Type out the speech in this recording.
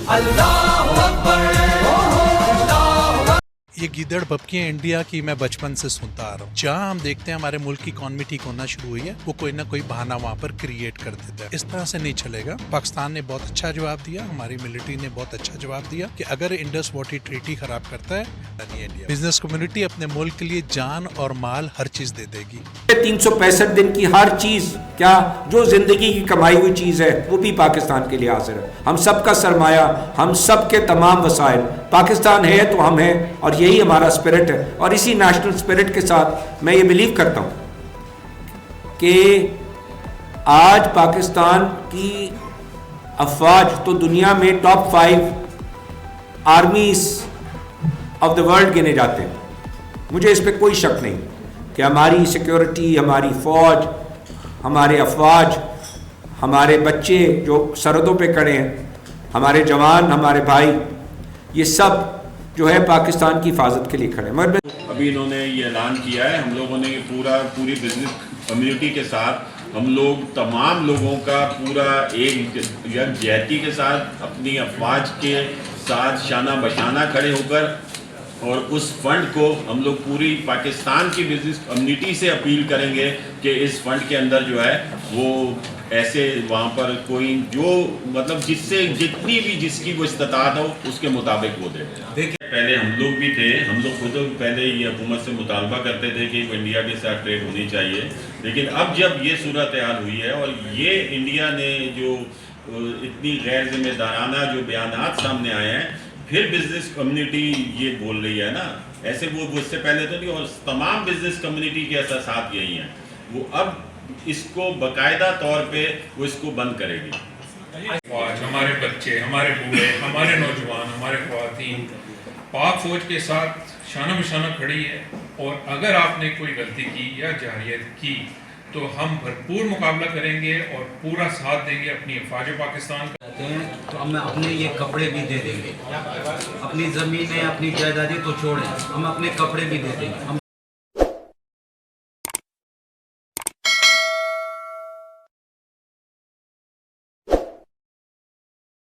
اللہ اکبر۔ یہ گیدڑ بھبکیاں انڈیا کی میں بچپن سے سنتا آ رہا ہوں۔ جہاں ہم دیکھتے ہیں ہمارے ملک کی اکانومی ٹھیک ہونا شروع ہوئی ہے، وہ کوئی نہ کوئی بہانہ وہاں پر کریٹ کر دیتا ہے۔ اس طرح سے نہیں چلے گا۔ پاکستان نے بہت اچھا جواب دیا، ہماری ملٹری نے بہت اچھا جواب دیا کہ اگر انڈس واٹر ٹریٹی خراب کرتا ہے انڈیا بزنس کمیونٹی اپنے ملک کے لیے جان اور مال ہر چیز دے دے گی۔ 365 دن کی ہر چیز، کیا جو زندگی کی کمائی ہوئی چیز ہے وہ بھی پاکستان کے لیے حاضر ہے۔ ہم سب کا سرمایہ، ہم سب کے تمام وسائل، پاکستان ہے تو ہم ہیں، اور یہی ہمارا اسپرٹ ہے۔ اور اسی نیشنل اسپرٹ کے ساتھ میں یہ بلیو کرتا ہوں کہ آج پاکستان کی افواج تو دنیا میں top 5 armies of the world گنے جاتے ہیں۔ مجھے اس پہ کوئی شک نہیں کہ ہماری سیکیورٹی، ہماری فوج، ہمارے افواج، ہمارے بچے جو سرحدوں پہ کھڑے ہیں، ہمارے جوان، ہمارے بھائی، یہ سب جو ہے پاکستان کی حفاظت کے لیے کھڑے ہیں۔ مگر ابھی انہوں نے یہ اعلان کیا ہے، ہم لوگوں نے پوری بزنس کمیونٹی کے ساتھ، ہم لوگ تمام لوگوں کا پورا ایک یکجہتی کے ساتھ اپنی افواج کے ساتھ شانہ بشانہ کھڑے ہو کر، اور اس فنڈ کو ہم لوگ پوری پاکستان کی بزنس کمیونٹی سے اپیل کریں گے کہ اس فنڈ کے اندر جو ہے وہ ایسے وہاں پر کوئی جو مطلب جس سے جتنی بھی جس کی وہ استطاعت ہو اس کے مطابق وہ دے۔ پہلے ہم لوگ بھی تھے، ہم لوگ خود پہلے یہ حکومت سے مطالبہ کرتے تھے کہ انڈیا کے ساتھ ٹریڈ ہونی چاہیے، لیکن اب جب یہ صورتحال ہوئی ہے اور یہ انڈیا نے جو اتنی غیر ذمہ دارانہ جو بیانات سامنے آئے ہیں، پھر بزنس کمیونٹی یہ بول رہی ہے نا، ایسے وہ اس سے پہلے تو نہیں، اور تمام بزنس کمیونٹی کے اساسات یہی ہیں، وہ اب اس کو باقاعدہ طور پہ وہ اس کو بند کرے گی۔ ہمارے بچے، ہمارے بوڑھے، ہمارے نوجوان، ہمارے خواتین پاک فوج کے ساتھ شانہ بشانہ کھڑی ہے، اور اگر آپ نے کوئی غلطی کی یا جارحیت کی تو ہم بھرپور مقابلہ کریں گے اور پورا ساتھ دیں گے اپنی افواج پاکستان کا۔ تو ہم اپنے یہ کپڑے بھی دے دیں گے، اپنی زمینیں، اپنی جائیدادیں تو چھوڑیں، ہم اپنے کپڑے بھی دے دیں گے۔